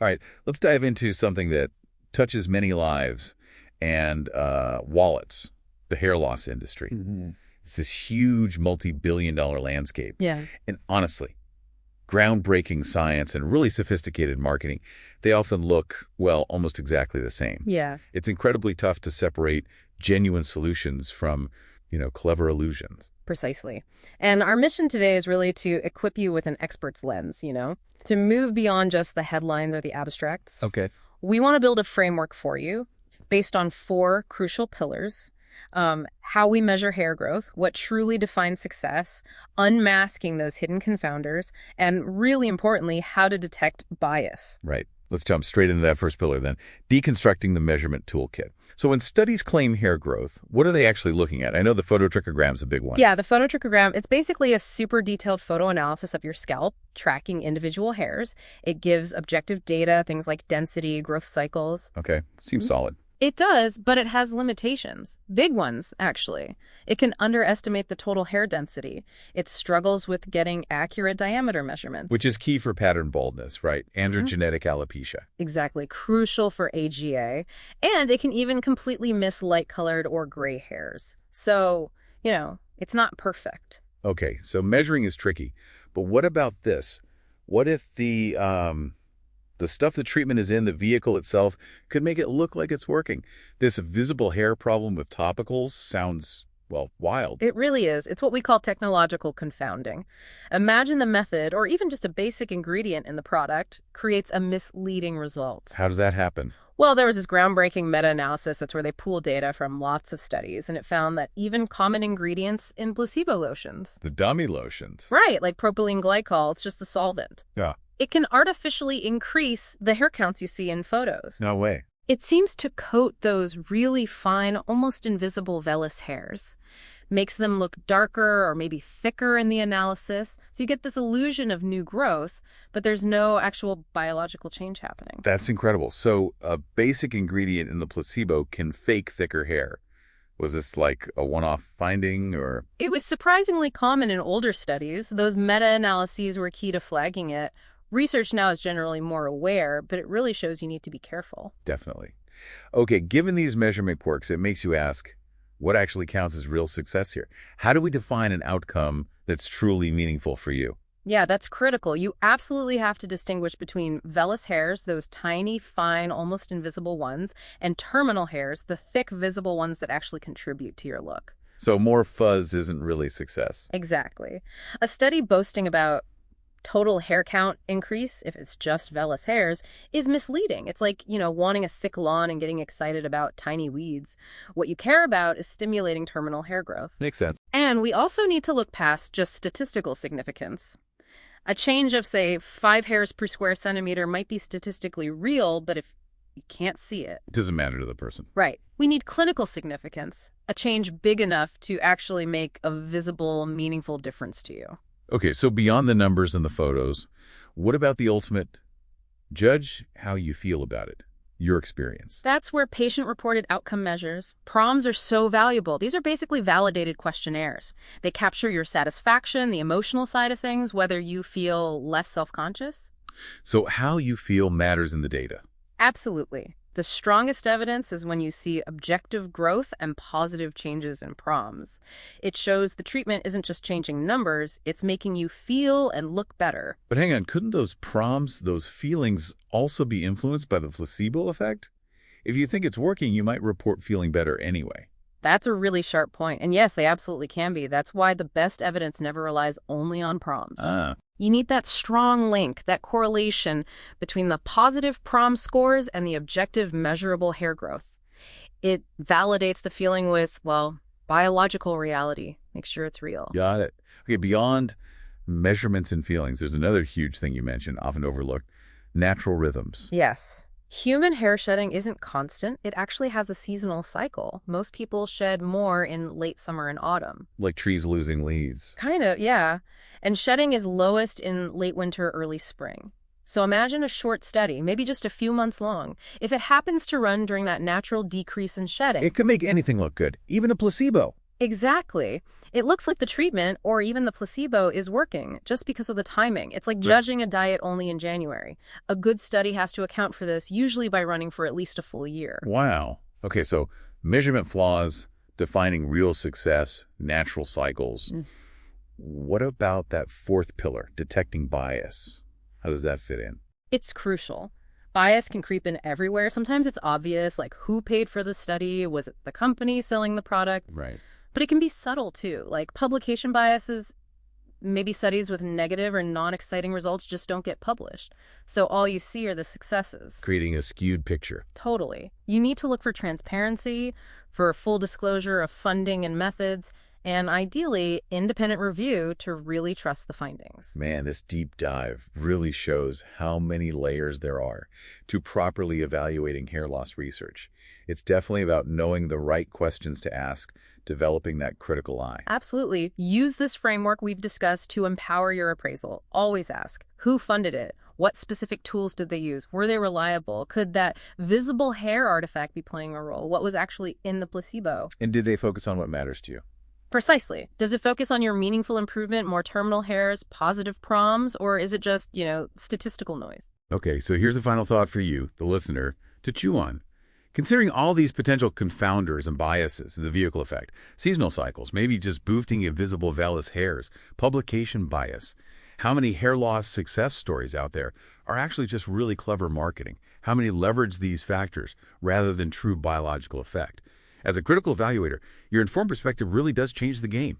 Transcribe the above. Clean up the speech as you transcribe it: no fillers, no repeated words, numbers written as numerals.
All right, let's dive into something that touches many lives and wallets, the hair loss industry. Hmm. It's this huge multi-billion-dollar landscape. Yeah. And honestly, groundbreaking science and really sophisticated marketing, they often look, well, almost exactly the same. Yeah. It's incredibly tough to separate genuine solutions from, clever illusions. Precisely. And our mission today is really to equip you with an expert's lens, to move beyond just the headlines or the abstracts. Okay. We want to build a framework for you based on 4 crucial pillars. How we measure hair growth, what truly defines success, unmasking those hidden confounders, and really importantly, how to detect bias. Right. Let's jump straight into that first pillar then. Deconstructing the measurement toolkit. So when studies claim hair growth, what are they actually looking at? I know the phototrichogram is a big one. Yeah, the phototrichogram, it's basically a super detailed photo analysis of your scalp, tracking individual hairs. It gives objective data, things like density, growth cycles. Okay. Seems solid. It does, but it has limitations. Big ones, actually. It can underestimate the total hair density. It struggles with getting accurate diameter measurements. Which is key for pattern baldness, right? Androgenetic alopecia. Exactly. Crucial for AGA. And it can even completely miss light-colored or gray hairs. So, it's not perfect. Okay, so measuring is tricky. But what about this? What if the stuff the treatment is in, the vehicle itself, could make it look like it's working? This visible hair problem with topicals sounds, well, wild. It really is. It's what we call technological confounding. Imagine the method, or even just a basic ingredient in the product, creates a misleading result. How does that happen? Well, there was this groundbreaking meta-analysis that's where they pooled data from lots of studies, and it found that even common ingredients in placebo lotions. The dummy lotions. Right, like propylene glycol, it's just a solvent. Yeah. It can artificially increase the hair counts you see in photos. No way. It seems to coat those really fine, almost invisible vellus hairs. Makes them look darker or maybe thicker in the analysis. So you get this illusion of new growth, but there's no actual biological change happening. That's incredible. So a basic ingredient in the placebo can fake thicker hair. Was this like a one-off finding or? It was surprisingly common in older studies. Those meta-analyses were key to flagging it. Research now is generally more aware, but it really shows you need to be careful. Definitely. Okay, given these measurement quirks, it makes you ask, what actually counts as real success here? How do we define an outcome that's truly meaningful for you? Yeah, that's critical. You absolutely have to distinguish between vellus hairs, those tiny, fine, almost invisible ones, and terminal hairs, the thick, visible ones that actually contribute to your look. So more fuzz isn't really success. Exactly. A study boasting about total hair count increase, if it's just vellus hairs, is misleading. It's like, wanting a thick lawn and getting excited about tiny weeds. What you care about is stimulating terminal hair growth. Makes sense. And we also need to look past just statistical significance. A change of, say, 5 hairs per square centimeter might be statistically real, but if you can't see it. It doesn't matter to the person. Right. We need clinical significance, a change big enough to actually make a visible, meaningful difference to you. Okay, so beyond the numbers and the photos, what about the ultimate? Judge how you feel about it, your experience. That's where patient-reported outcome measures, PROMs, are so valuable. These are basically validated questionnaires. They capture your satisfaction, the emotional side of things, whether you feel less self-conscious. So how you feel matters in the data. Absolutely. The strongest evidence is when you see objective growth and positive changes in PROMs. It shows the treatment isn't just changing numbers, it's making you feel and look better. But hang on, couldn't those PROMs, those feelings, also be influenced by the placebo effect? If you think it's working, you might report feeling better anyway. That's a really sharp point. And yes, they absolutely can be. That's why the best evidence never relies only on PROMs. You need that strong link, that correlation between the positive PROM scores and the objective measurable hair growth. It validates the feeling with, well, biological reality. Make sure it's real. Got it. Okay, beyond measurements and feelings, there's another huge thing you mentioned, often overlooked, natural rhythms. Yes. Human hair shedding isn't constant. It actually has a seasonal cycle. Most people shed more in late summer and autumn. Like trees losing leaves. Kind of, yeah. And shedding is lowest in late winter, early spring. So imagine a short study, maybe just a few months long. If it happens to run during that natural decrease in shedding. It could make anything look good, even a placebo. Exactly. It looks like the treatment, or even the placebo, is working just because of the timing. It's like But judging a diet only in January. A good study has to account for this, usually by running for at least a full year. wow. Okay, so measurement flaws, defining real success, natural cycles. What about that fourth pillar, detecting bias? How does that fit in? It's crucial. Bias can creep in everywhere. Sometimes it's obvious, like who paid for the study? Was it the company selling the product? Right. But it can be subtle too, like publication biases. Maybe studies with negative or non-exciting results just don't get published. So all you see are the successes. Creating a skewed picture. Totally. You need to look for transparency, for full disclosure of funding and methods, and ideally, independent review to really trust the findings. Man, this deep dive really shows how many layers there are to properly evaluating hair loss research. It's definitely about knowing the right questions to ask, developing that critical eye. Absolutely. Use this framework we've discussed to empower your appraisal. Always ask, who funded it? What specific tools did they use? Were they reliable? Could that visible hair artifact be playing a role? What was actually in the placebo? And did they focus on what matters to you? Precisely. Does it focus on your meaningful improvement, more terminal hairs, positive PROMs, or is it just, statistical noise? Okay, so here's a final thought for you, the listener, to chew on. Considering all these potential confounders and biases, the vehicle effect, seasonal cycles, maybe just boosting invisible vellus hairs, publication bias, how many hair loss success stories out there are actually just really clever marketing? How many leverage these factors rather than true biological effect? As a critical evaluator, your informed perspective really does change the game.